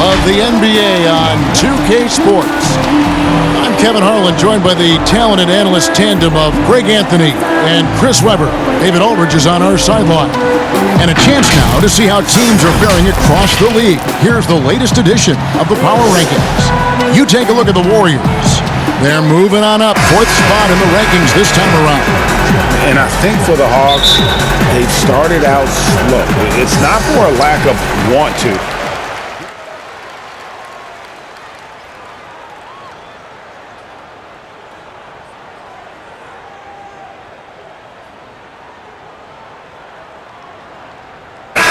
of the NBA on 2K Sports. I'm Kevin Harlan, joined by the talented analyst tandem of Greg Anthony and Chris Webber. David Aldridge is on our sideline. And a chance now to see how teams are faring across the league. Here's the latest edition of the Power Rankings. You take a look at the Warriors. They're moving on up, 4th spot in the rankings this time around. And I think for the Hawks, they've started out slow. It's not for a lack of want to.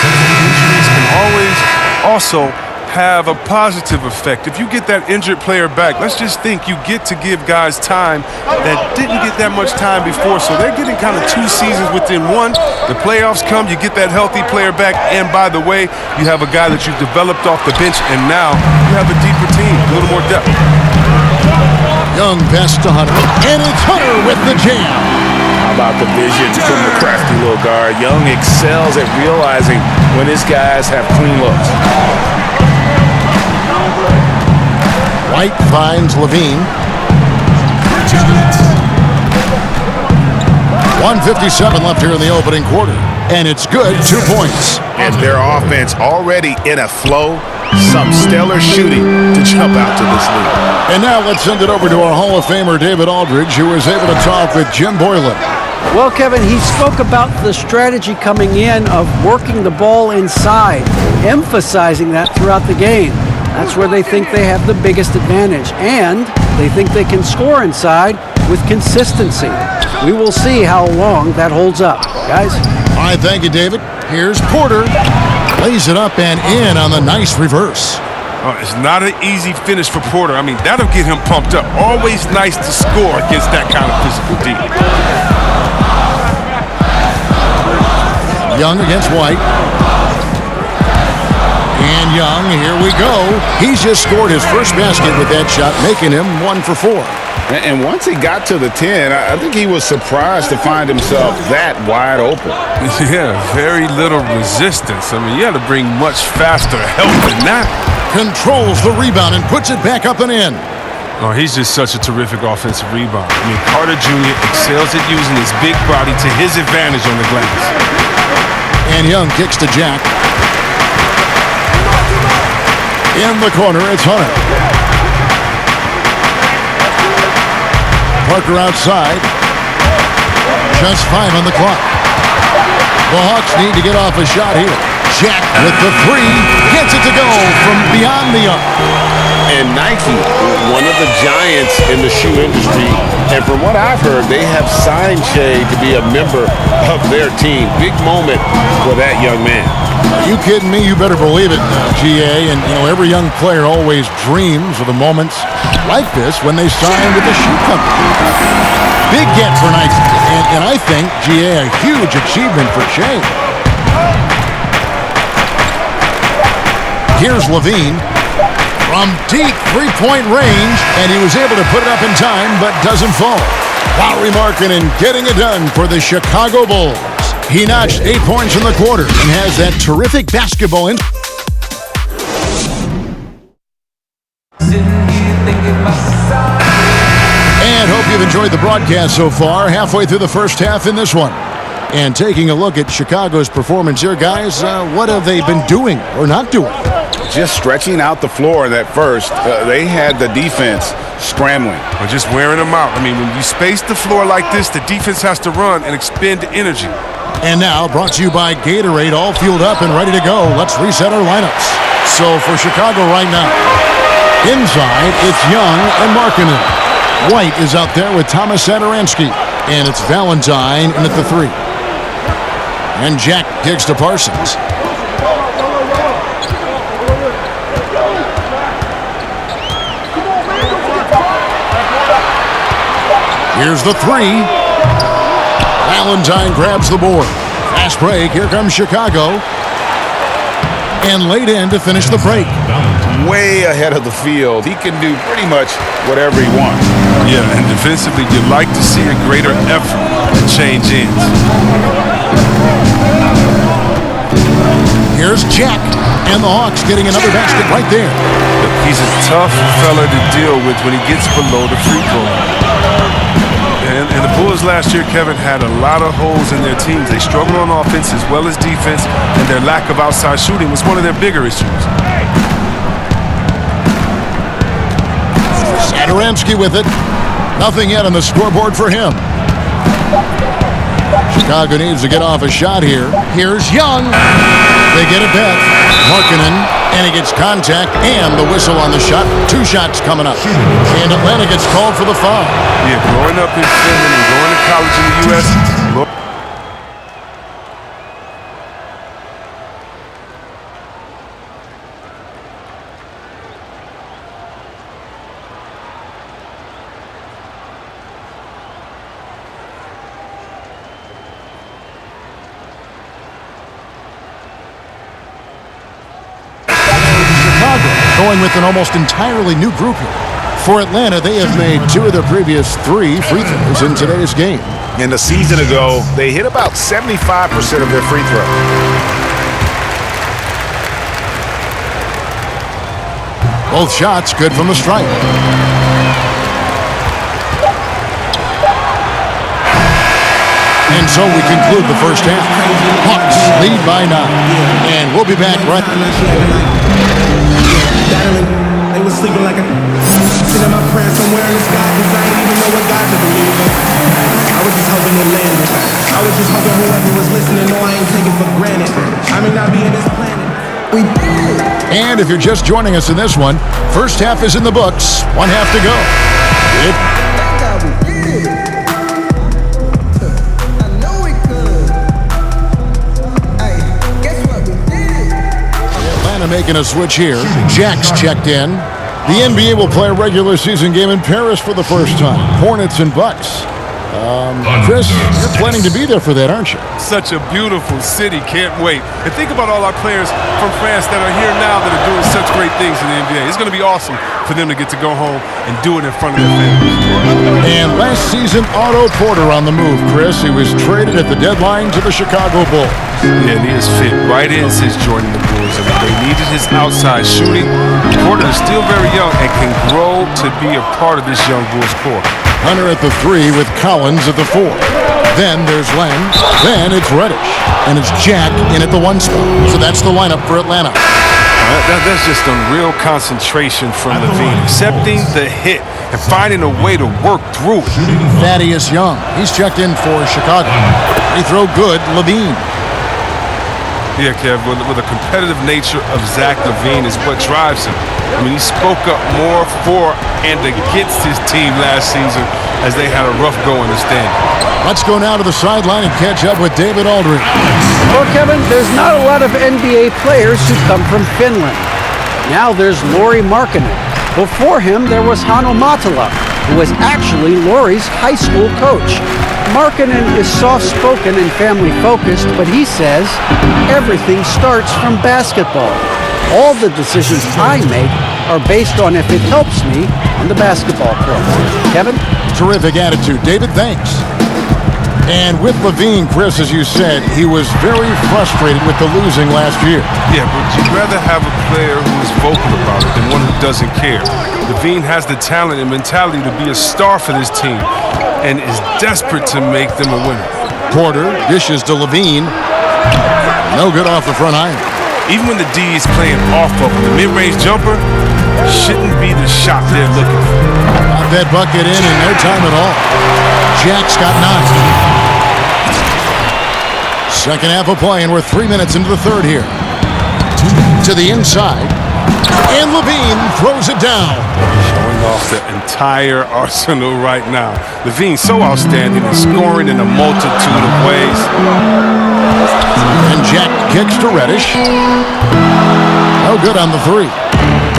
Injuries can always also have a positive effect. If you get that injured player back, let's just think you get to give guys time that didn't get that much time before. So they're getting kind of 2 seasons within one. The playoffs come, you get that healthy player back. And by the way, you have a guy that you've developed off the bench, and now you have a deeper team, a little more depth. Young pass to Hunter, and it's Hunter with the jam. How about the vision from the crafty little guard? Young excels at realizing when his guys have clean looks. White finds Levine. 1:57 left here in the opening quarter. And it's good, 2 points. And their offense already in a flow. Some stellar shooting to jump out to this lead. And now let's send it over to our Hall of Famer, David Aldridge, who was able to talk with Jim Boylan. Well, Kevin, he spoke about the strategy coming in of working the ball inside, emphasizing that throughout the game. That's where they think they have the biggest advantage, and they think they can score inside with consistency. We will see how long that holds up, guys. All right, thank you, David. Here's Porter. Lays it up and in on the nice reverse. It's not an easy finish for Porter. I mean, that'll get him pumped up. Always nice to score against that kind of physical D. Young against White. And Young, here we go. He's just scored his first basket with that shot, making him 1 for 4. And once he got to the 10, I think he was surprised to find himself that wide open. Yeah, very little resistance. I mean, you had to bring much faster help than that. Controls the rebound and puts it back up and in. Oh, he's just such a terrific offensive rebounder. I mean, Carter Jr. excels at using his big body to his advantage on the glass. And Young kicks to Jack. In the corner, it's Hunter. Parker outside. Just 5 on the clock. The Hawks need to get off a shot here. Jack with the 3. Gets it to go from beyond the arc. And Nike, one of the giants in the shoe industry, and from what I've heard, they have signed Shea to be a member of their team. Big moment for that young man. Are you kidding me? You better believe it, GA. And, every young player always dreams of the moments like this when they sign with the shoe company. Big get for Nike. And I think, GA, a huge achievement for Shea. Here's Levine. From deep 3-point range, and he was able to put it up in time, but doesn't fall. Lauri Markkanen getting it done for the Chicago Bulls. He notched 8 points in the quarter and has that terrific basketball in. And hope you've enjoyed the broadcast so far. Halfway through the first half in this one. And taking a look at Chicago's performance here, guys, what have they been doing or not doing? Just stretching out the floor in that first. They had the defense scrambling. Or just wearing them out. I mean, when you space the floor like this, the defense has to run and expend energy. And now, brought to you by Gatorade, all fueled up and ready to go. Let's reset our lineups. So for Chicago right now, inside, it's Young and Markkanen. White is out there with Thomas Satoransky. And it's Valentine in at the 3. And Jack kicks to Parsons. Here's the 3. Valentine grabs the board. Fast break. Here comes Chicago. And laid in to finish the break. Way ahead of the field. He can do pretty much whatever he wants. Yeah, and defensively, you'd like to see a greater effort to change ends. Here's Jack, and the Hawks getting another basket right there. He's a tough fella to deal with when he gets below the free throw line. And the Bulls last year, Kevin, had a lot of holes in their teams. They struggled on offense as well as defense, and their lack of outside shooting was one of their bigger issues. Satoransky with it. Nothing yet on the scoreboard for him. Chicago needs to get off a shot here. Here's Young. They get it back. Markkanen, and he gets contact and the whistle on the shot. 2 shots coming up. And Atlanta gets called for the foul. Yeah, growing up in Finland and going to college in the U.S., going with an almost entirely new group here. For Atlanta, they have made 2 of their previous 3 free throws in today's game. And a season ago, they hit about 75% of their free throws. Both shots good from the stripe. And so we conclude the first half. Hawks lead by 9. And we'll be back right. They was sleeping like a sitting my prayers somewhere in the sky, cause I ain't even know what God to believe in. I was just hoping it landed. I was just hoping whoever was listening know I ain't taking for granted. I may not be in this planet. We did. And if you're just joining us in this one, first half is in the books. 1 half to go. Making a switch here. Jack's checked in. The NBA will play a regular season game in Paris for the first time. Hornets and Bucks. Chris, you're planning to be there for that, aren't you? such a beautiful city. Can't wait. And think about all our players from France that are here now that are doing such great things in the NBA. It's going to be awesome for them to get to go home and do it in front of their families. And last season, Otto Porter on the move, Chris. He was traded at the deadline to the Chicago Bulls. Yeah, and he has fit right in since joining the Bulls. I mean, they needed his outside shooting. Porter is still very young and can grow to be a part of this young Bulls core. Hunter at the 3 with Collins at the 4. Then there's Len. Then it's Reddish. And it's Jack in at the 1 spot. So that's the lineup for Atlanta. That's just a real concentration from Levine. Accepting the hit and finding a way to work through it. Thaddeus Young. He's checked in for Chicago. They throw good. Levine. Yeah, Kev, with the competitive nature of Zach LaVine is what drives him. I mean, he spoke up more for and against his team last season as they had a rough go in the standing. Let's go now to the sideline and catch up with David Aldridge. Well, Kevin, there's not a lot of NBA players who come from Finland. Now there's Lauri Markkanen. Before him, there was Hanno Matala, who was actually Lauri's high school coach. Markkanen is soft-spoken and family-focused, but he says everything starts from basketball. All the decisions I make are based on if it helps me on the basketball court. Kevin? Terrific attitude. David, thanks. And with Levine, Chris, as you said, he was very frustrated with the losing last year. Yeah, but you'd rather have a player who is vocal about it than one who doesn't care. Levine has the talent and mentality to be a star for this team and is desperate to make them a winner. Porter dishes to Levine. No good off the front iron. Even when the D is playing off of him, the mid-range jumper shouldn't be the shot they're looking for. Got that bucket in no time at all. Jack's got 9. Second half of play, and we're 3 minutes into the third here. To the inside, and Levine throws it down. Showing off the entire arsenal right now. Levine's so outstanding and scoring in a multitude of ways. And Jack kicks to Reddish. No good on the 3.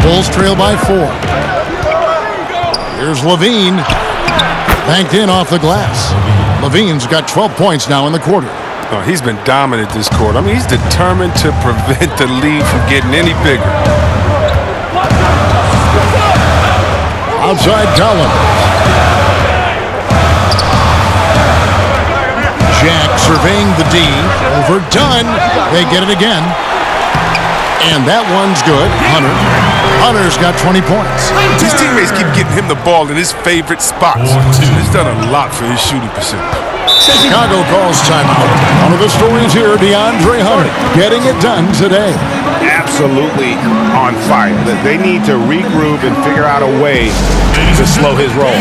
Bulls trail by 4. Here's Levine. Banked in off the glass. Levine's got 12 points now in the quarter. Oh, he's been dominant this quarter. I mean, he's determined to prevent the lead from getting any bigger. Outside Collins. Jack surveying the D. Overdone. They get it again. And that one's good. Hunter's got 20 points. His teammates keep getting him the ball in his favorite spots. He's done a lot for his shooting percentage. Chicago calls timeout. One of the stories here, DeAndre Hunter getting it done today. Absolutely on fire. They need to regroup and figure out a way to slow his roll.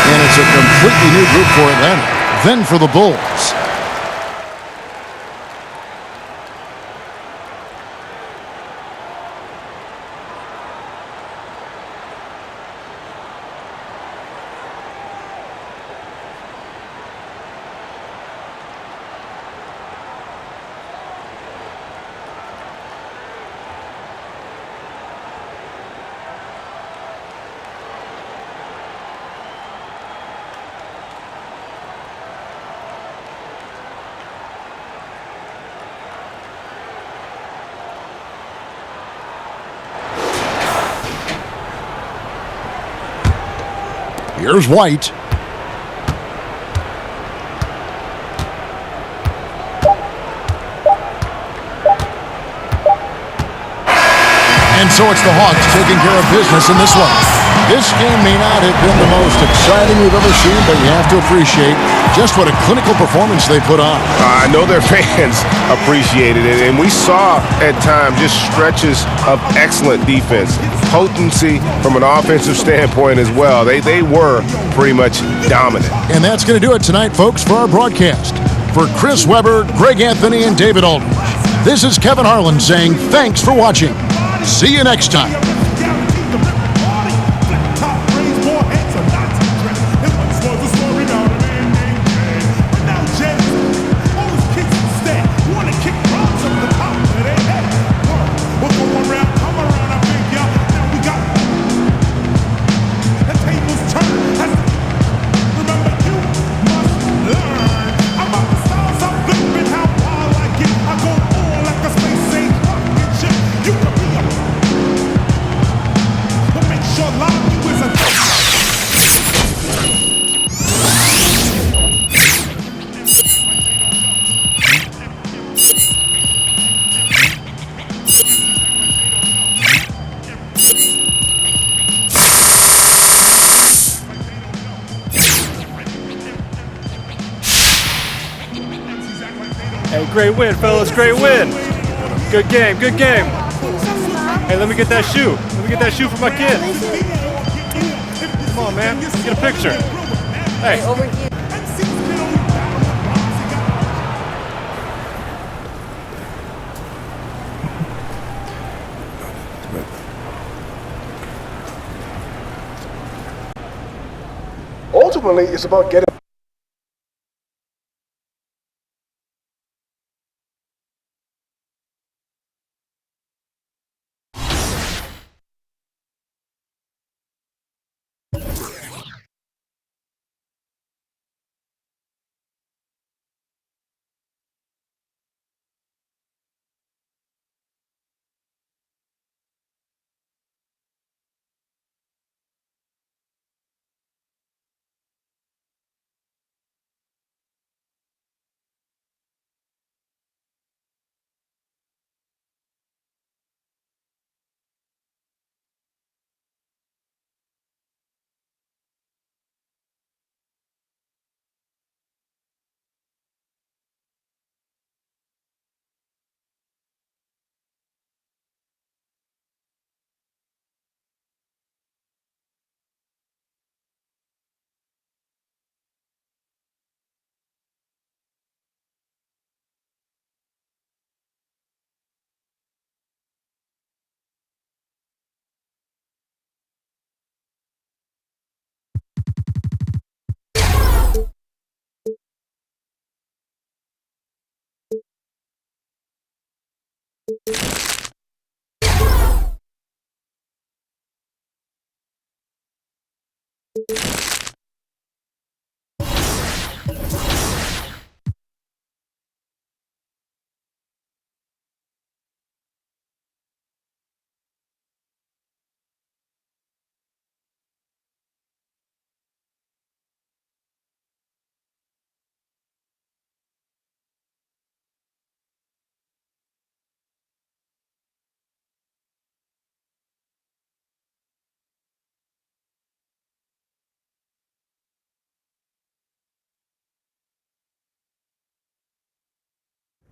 And it's a completely new group for Atlanta. Then for the Bulls. Here's White. And so it's the Hawks taking care of business in this one. This game may not have been the most exciting we've ever seen, but you have to appreciate just what a clinical performance they put on. I know their fans appreciated it, and we saw at times just stretches of excellent defense, potency from an offensive standpoint as well. They were pretty much dominant. And that's going to do it tonight, folks, for our broadcast. For Chris Webber, Greg Anthony, and David Aldridge, this is Kevin Harlan saying thanks for watching. See you next time. Hey, great win, fellas, great win. Good game, good game. Hey, let me get that shoe. Let me get that shoe for my kid. Come on, man, let's get a picture. Hey. Over here. Ultimately, it's about getting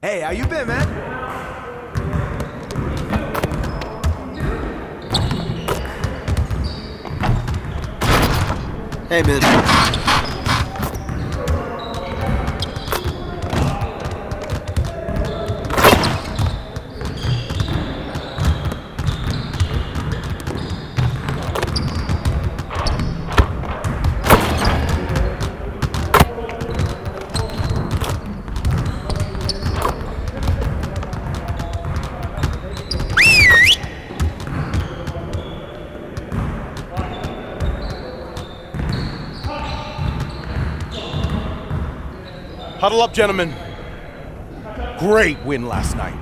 Hey, how you been, man? Hey, man. Huddle up, gentlemen. Great win last night.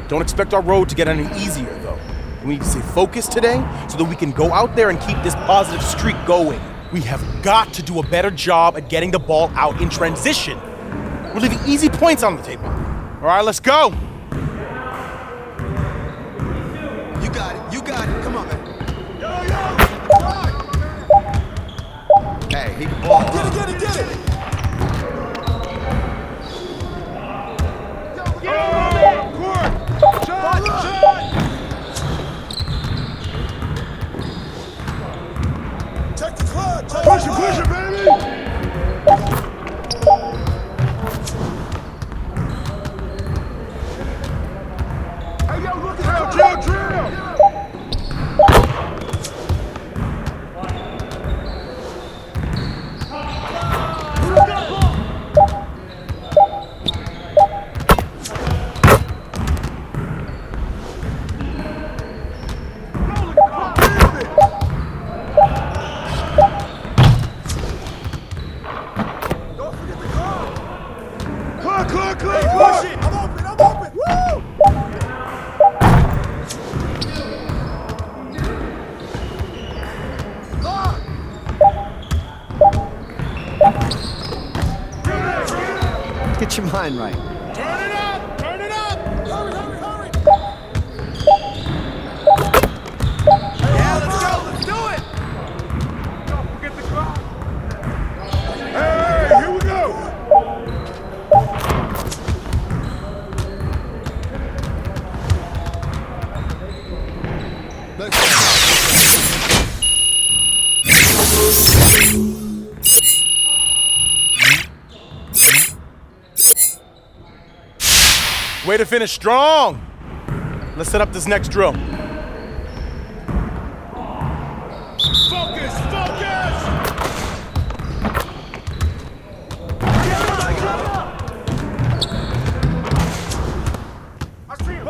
Don't expect our road to get any easier, though. We need to stay focused today so that we can go out there and keep this positive streak going. We have got to do a better job at getting the ball out in transition. We're leaving easy points on the table. All right, let's go. You got it. You got it. Come on, man. Hey, he can ball. Get it. Push it, baby! Hey, yo, look at drill! Push it! I'm open! Woo! Get your mind right. Turn it up! Hurry! Yeah, let's do it! Don't forget the crowd. Hey, here we go! Way to finish strong. Let's set up this next drill. Focus! I see him!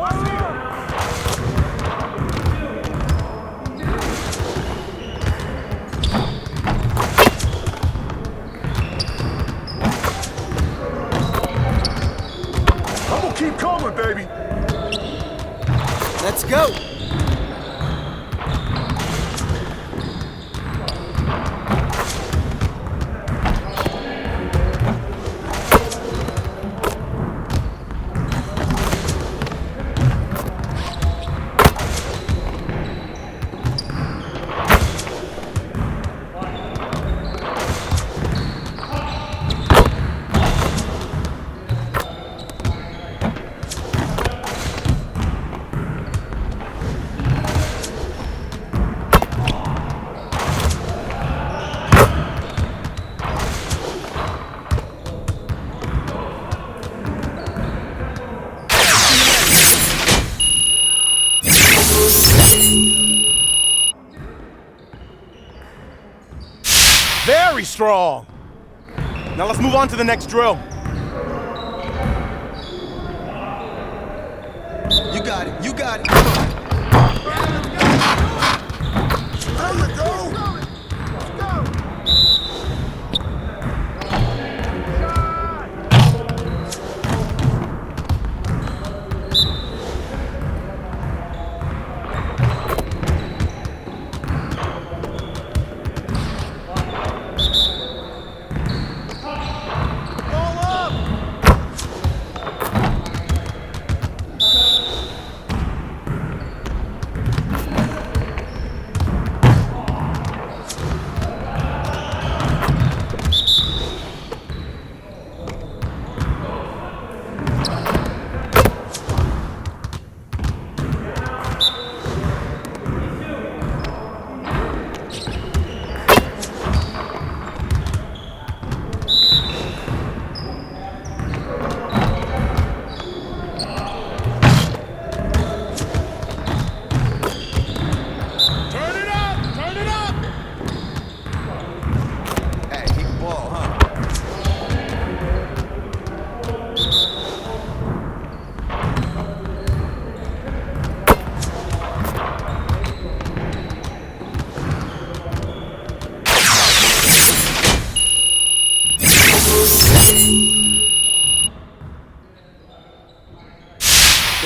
I'm gonna keep coming, baby! Let's go! Very strong. Now let's move on to the next drill. You got it. Come on. There you go!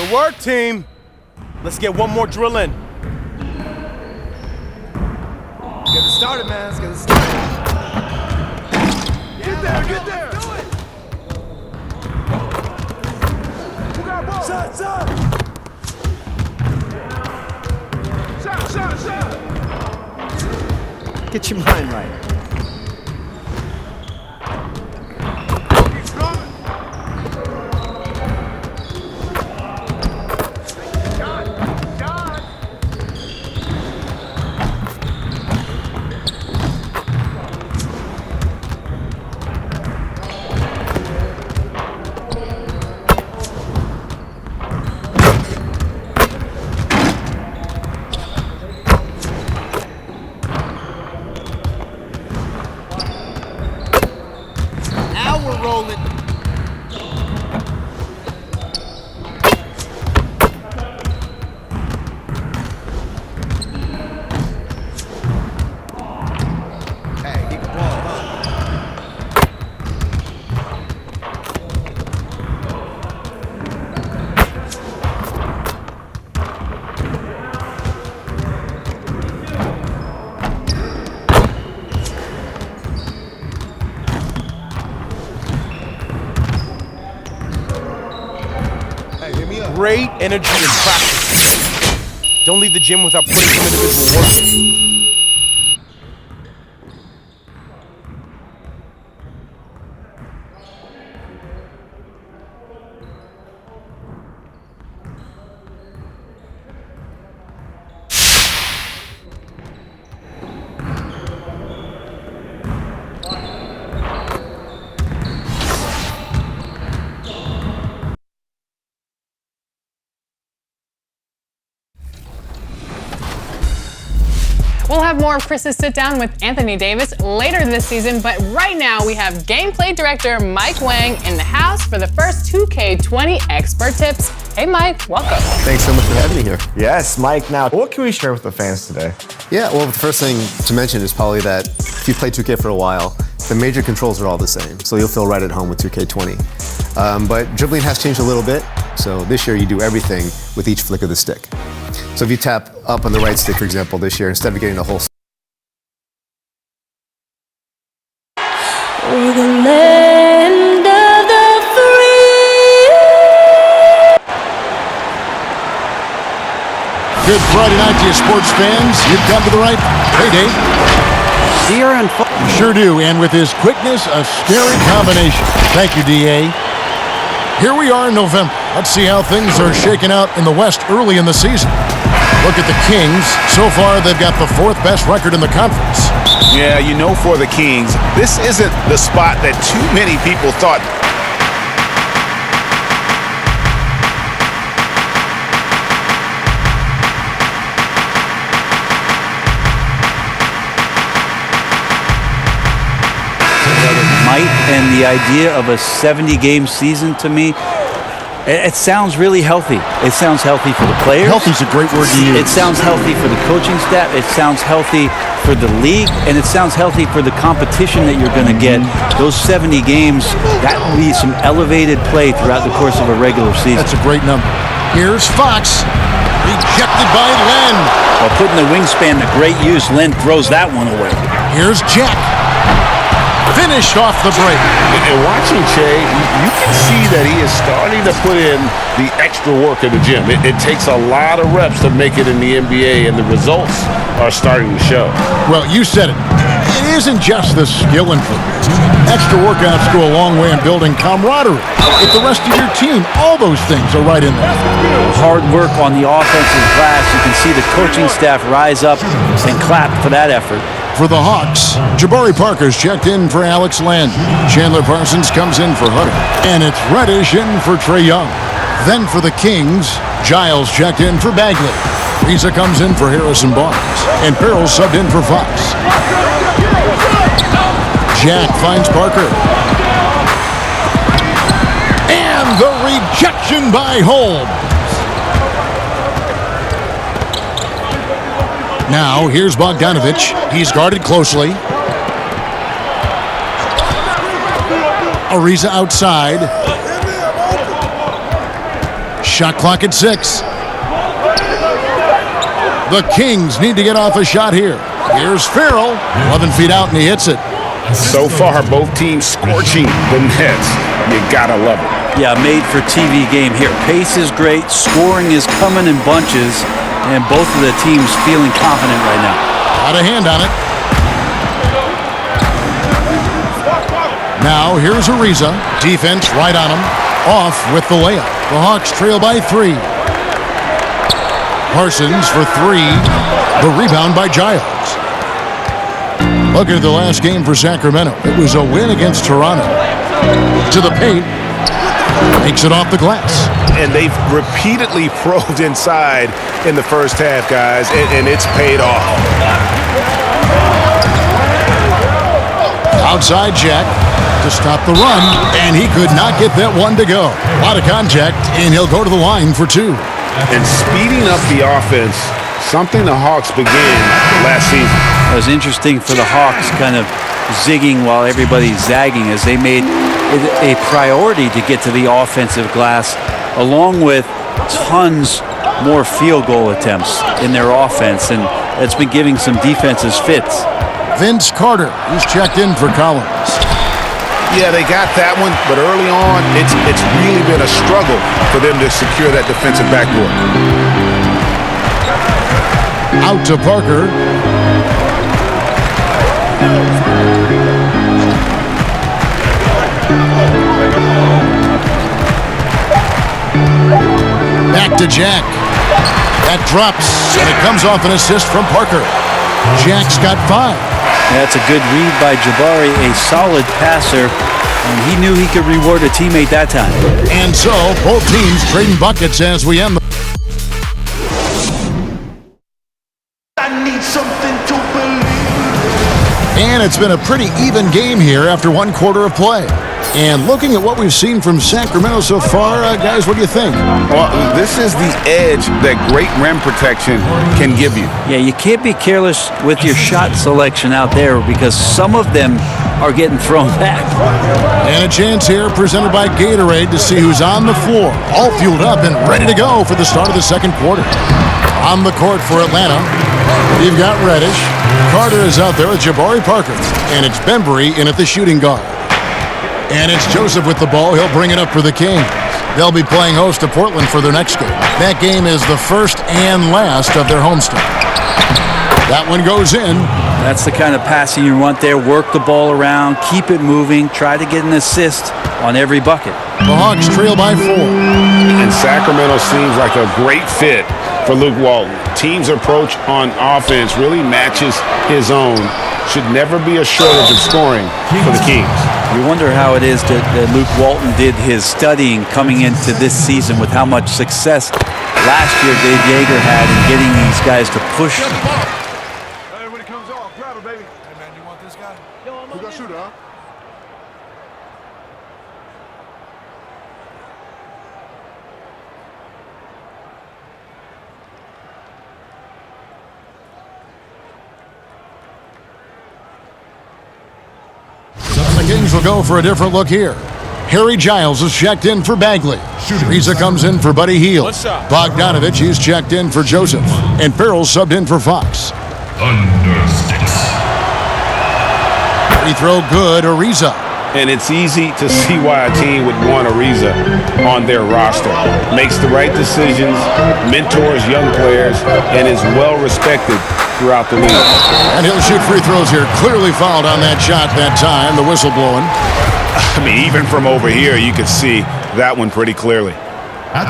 Good work, team. Let's get one more drill in. Get it started, man. Let's get it started. Get there, get there. Do it. Who got ball? Shot. Shot. Get your mind right. Great energy in practice. Don't leave the gym without putting some individual work in. We'll have more of Chris's sit down with Anthony Davis later this season, but right now we have gameplay director Mike Wang in the house for the first 2K20 expert tips. Hey Mike, welcome. Thanks so much for having me here. Yes, Mike. Now, what can we share with the fans today? Yeah, well, the first thing to mention is probably that if you've played 2K for a while, the major controls are all the same, so you'll feel right at home with 2K20. But dribbling has changed a little bit, so this year you do everything with each flick of the stick. So if you tap up on the right stick, for example, this year, instead of getting the whole For the land of the free. Good Friday night to you, sports fans. You've come to the right payday. Sure do, and with his quickness, a scary combination. Thank you, DA. Here we are in November. Let's see how things are shaking out in the West early in the season. Look at the Kings. So far, they've got the fourth best record in the conference. Yeah, you know, for the Kings, this isn't the spot that too many people thought. Might and the idea of a 70-game season, to me, it sounds really healthy. It sounds healthy for the players. Healthy's a great word to use. It sounds healthy for the coaching staff. It sounds healthy for the league, and it sounds healthy for the competition that you're going to get. Those 70 games, that will be some elevated play throughout the course of a regular season. That's a great number. Here's Fox. Rejected by Len. While putting the wingspan to great use, Len throws that one away. Here's Jack. Finished off the break. And watching Che, you can see that he is starting to put in the extra work in the gym. It takes a lot of reps to make it in the NBA, and the results are starting to show. Well, you said it. It isn't just the skill improvements. Extra workouts go a long way in building camaraderie with the rest of your team. All those things are right in there. Hard work on the offensive glass. You can see the coaching staff rise up and clap for that effort. For the Hawks, Jabari Parker's checked in for Alex Len. Chandler Parsons comes in for Hutter. And it's Reddish in for Trae Young. Then for the Kings, Giles checked in for Bagley. Riza comes in for Harrison Barnes. And Farrell subbed in for Fox. Jack finds Parker. And the rejection by Holmes. Now, here's Bogdanovich. He's guarded closely. Ariza outside. Shot clock at 6. The Kings need to get off a shot here. Here's Farrell, 11 feet out, and he hits it. So far, both teams scorching the nets. You gotta love it. Yeah, made for TV game here. Pace is great, scoring is coming in bunches, and both of the teams feeling confident right now. Got a hand on it. Now here's Ariza. Defense right on him. Off with the layup. The Hawks trail by 3. Parsons for 3. The rebound by Giles. Look at the last game for Sacramento. It was a win against Toronto. To the paint. Takes it off the glass. And they've repeatedly probed inside in the first half, guys, and it's paid off. Outside Jack to stop the run, and he could not get that one to go. A lot of contact, and he'll go to the line for 2. And speeding up the offense, something the Hawks began last season. It was interesting for the Hawks kind of zigging while everybody's zagging as they made it a priority to get to the offensive glass, along with tons more field goal attempts in their offense, and it's been giving some defenses fits. Vince Carter, he's checked in for Collins. Yeah, they got that one, but early on, it's really been a struggle for them to secure that defensive backboard. Out to Parker. Back to Jack. That drops, and it comes off an assist from Parker. Jack's got 5. That's a good read by Jabari, a solid passer, and he knew he could reward a teammate that time. And so, both teams trading buckets as we end the... I need something to believe. And it's been a pretty even game here after 1 quarter of play. And looking at what we've seen from Sacramento so far, guys, what do you think? Well, this is the edge that great rim protection can give you. Yeah, you can't be careless with your shot selection out there because some of them are getting thrown back. And a chance here presented by Gatorade to see who's on the floor, all fueled up and ready to go for the start of the second quarter. On the court for Atlanta, you've got Reddish. Carter is out there with Jabari Parker, and it's Bembry in at the shooting guard. And it's Joseph with the ball. He'll bring it up for the Kings. They'll be playing host to Portland for their next game. That game is the first and last of their homestand. That one goes in. That's the kind of passing you want there. Work the ball around, keep it moving, try to get an assist on every bucket. The Hawks trail by 4. And Sacramento seems like a great fit for Luke Walton. Team's approach on offense really matches his own. Should never be a shortage of scoring for the Kings. You wonder how it is that Luke Walton did his studying coming into this season with how much success last year Dave Yeager had in getting these guys to push. Hey, when it comes off, grab it, baby. Hey, man, you want this guy? Who got shooter, huh? The Kings will go for a different look here. Harry Giles is checked in for Bagley. Riza comes in for Buddy Hield. Bogdanovich is checked in for Joseph. And Farrell subbed in for Fox. Under 6. Free throw good, Ariza. And it's easy to see why a team would want Ariza on their roster. Makes the right decisions, mentors young players, and is well respected throughout the league. And he'll shoot free throws here. Clearly fouled on that shot that time. The whistle blowing. I mean, even from over here, you could see that one pretty clearly. A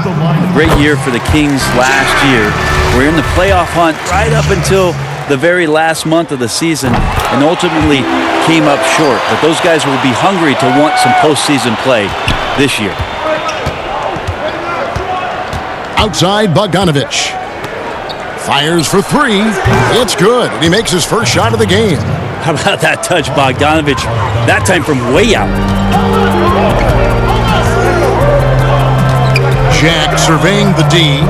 great year for the Kings last year. We're in the playoff hunt right up until the very last month of the season and ultimately came up short. But those guys will be hungry to want some postseason play this year. Outside, Bogdanovich. Fires for 3. It's good. And he makes his first shot of the game. How about that touch, Bogdanovich? That time from way out. Jack surveying the D.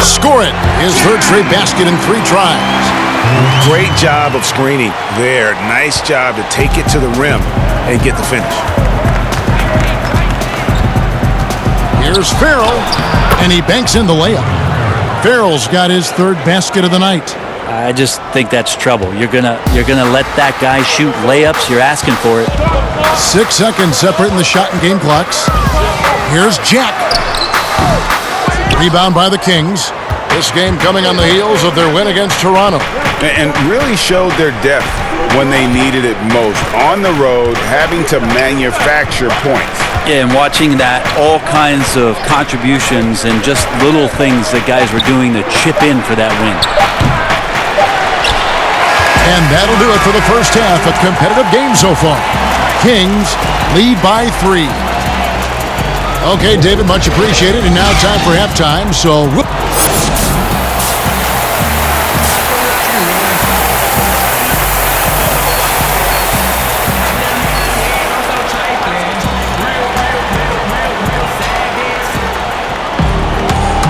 Score it. His third straight basket in 3 tries. Great job of screening there. Nice job to take it to the rim and get the finish. Here's Farrell, and he banks in the layup. Farrell's got his third basket of the night. I just think that's trouble. You're gonna let that guy shoot layups. You're asking for it. 6 seconds separating the shot and game clocks. Here's Jack. Rebound by the Kings. This game coming on the heels of their win against Toronto. And really showed their depth when they needed it most. On the road, having to manufacture points. Yeah, and watching that, all kinds of contributions and just little things that guys were doing to chip in for that win. And that'll do it for the first half. A competitive game so far. Kings lead by 3. Okay, David, much appreciated. And now time for halftime. So,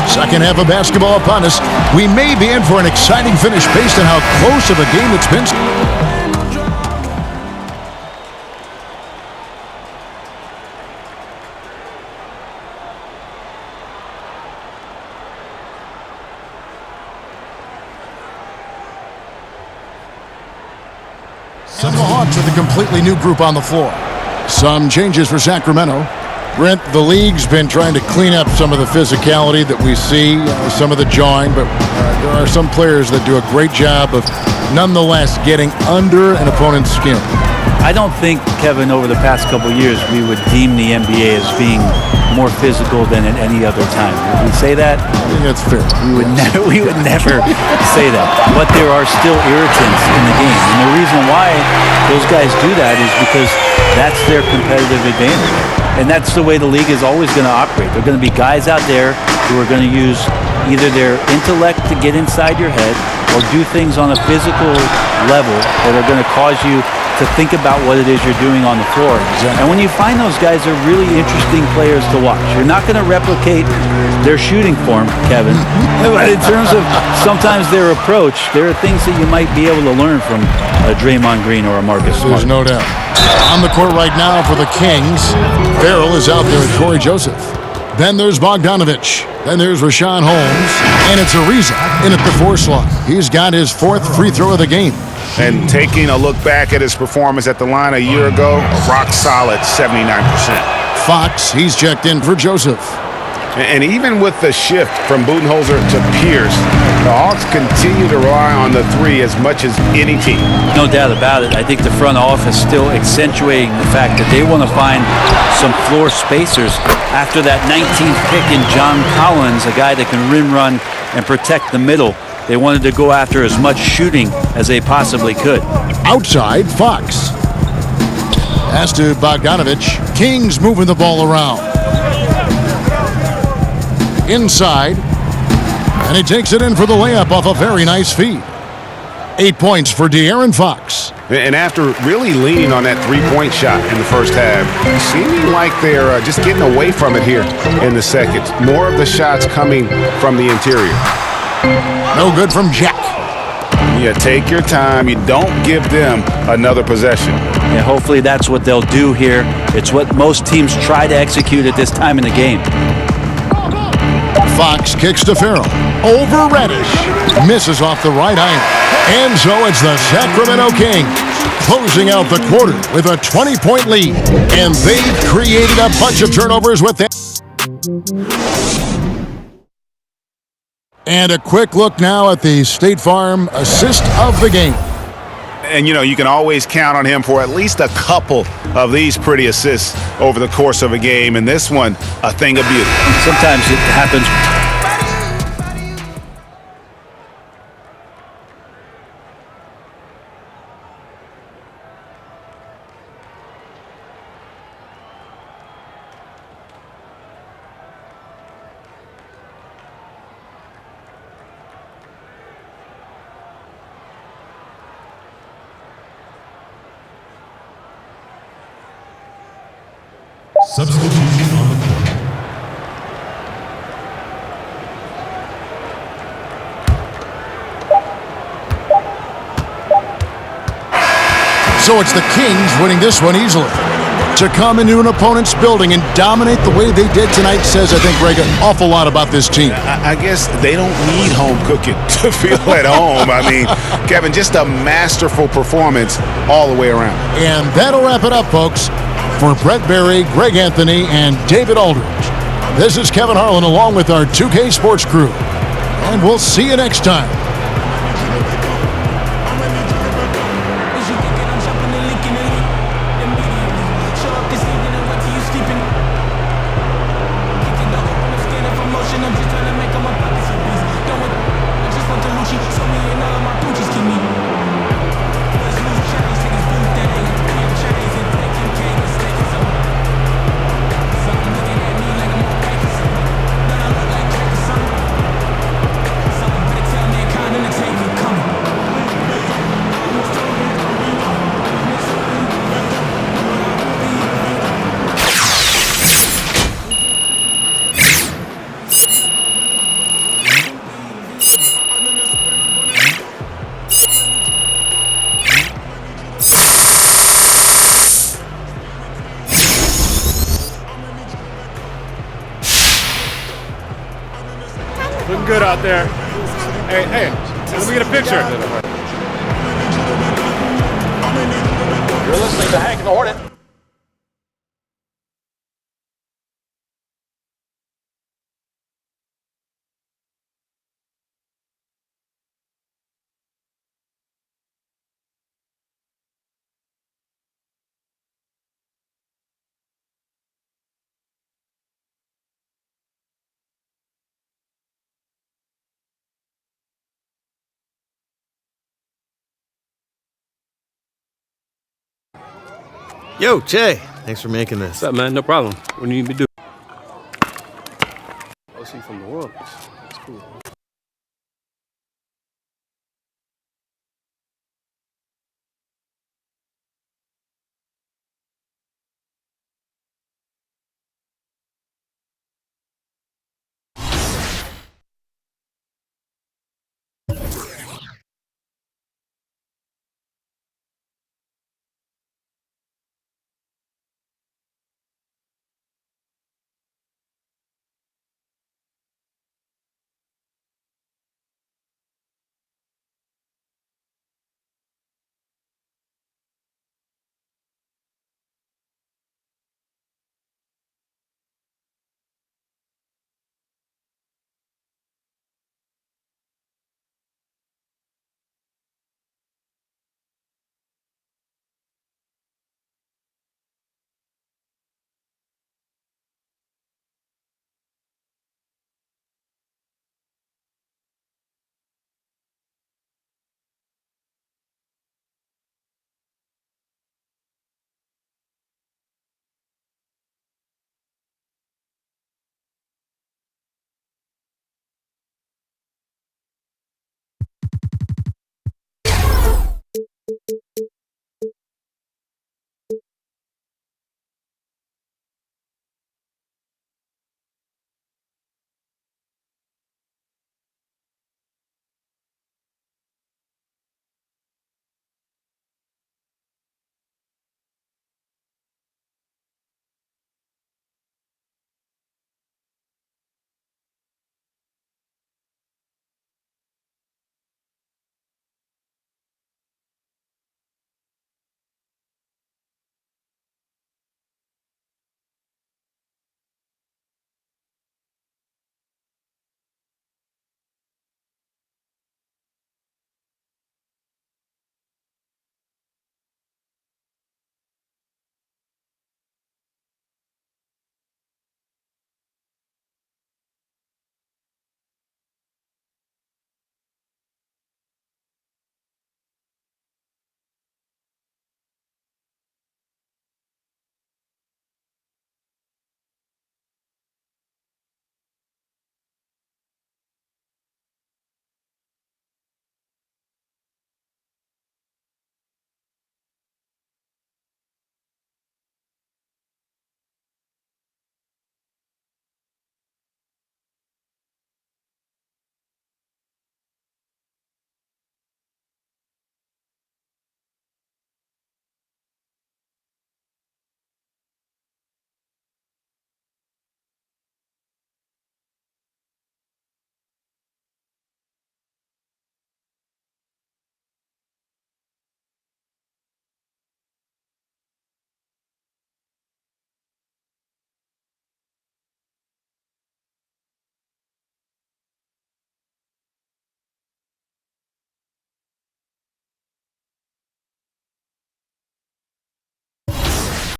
second half of basketball upon us. We may be in for an exciting finish based on how close of a game it's been. And the Hawks with a completely new group on the floor. Some changes for Sacramento. Brent, the league's been trying to clean up some of the physicality that we see, some of the jawing, but there are some players that do a great job of nonetheless getting under an opponent's skin. I don't think, Kevin, over the past couple of years, we would deem the NBA as being more physical than at any other time. Would we say that? I think that's fair. We would never say that. But there are still irritants in the game. And the reason why those guys do that is because that's their competitive advantage. And that's the way the league is always going to operate. There are going to be guys out there who are going to use either their intellect to get inside your head or do things on a physical level that are going to cause you to think about what it is you're doing on the floor. Exactly. And when you find those guys, they're really interesting players to watch. You're not going to replicate their shooting form, Kevin. But in terms of sometimes their approach, there are things that you might be able to learn from a Draymond Green or a Marcus Smart. There's no doubt. On the court right now for the Kings, Farrell is out there with Corey Joseph. Then there's Bogdanovich. Then there's Rashawn Holmes. And it's Ariza in at the 4 slot. He's got his 4th free throw of the game. And taking a look back at his performance at the line a year ago, rock solid 79%. Fox, he's checked in for Joseph. And even with the shift from Budenholzer to Pierce, the Hawks continue to rely on the 3 as much as any team. No doubt about it. I think the front office still accentuating the fact that they want to find some floor spacers after that 19th pick in John Collins, a guy that can rim run and protect the middle. They wanted to go after as much shooting as they possibly could. Outside, Fox. Pass to Bogdanovich. Kings moving the ball around. Inside. And he takes it in for the layup off a very nice feed. 8 points for De'Aaron Fox. And after really leaning on that 3-point shot in the first half, seeming like they're just getting away from it here in the second. More of the shots coming from the interior. No good from Jack. Yeah, take your time. You don't give them another possession. Yeah, hopefully that's what they'll do here. It's what most teams try to execute at this time in the game. Fox kicks to Farrell. Over Reddish. Misses off the right iron. And so it's the Sacramento Kings closing out the quarter with a 20-point lead. And they've created a bunch of turnovers with them. And a quick look now at the State Farm assist of the game. And, you know, you can always count on him for at least a couple of these pretty assists over the course of a game. And this one, a thing of beauty. Sometimes it happens. Substitution on the court. So it's the Kings winning this one easily. To come into an opponent's building and dominate the way they did tonight says, I think, Greg, an awful lot about this team. I guess they don't need home cooking to feel at home. I mean, Kevin, just a masterful performance all the way around. And that'll wrap it up, folks. For Brett Berry, Greg Anthony, and David Aldridge, this is Kevin Harlan along with our 2K Sports crew. And we'll see you next time. Looking good out there. Hey, let me get a picture. You're listening to Hank and the Hornet. Yo, Jay. Thanks for making this. What's up, man? No problem. What do you need me to do? OC from the world. That's cool.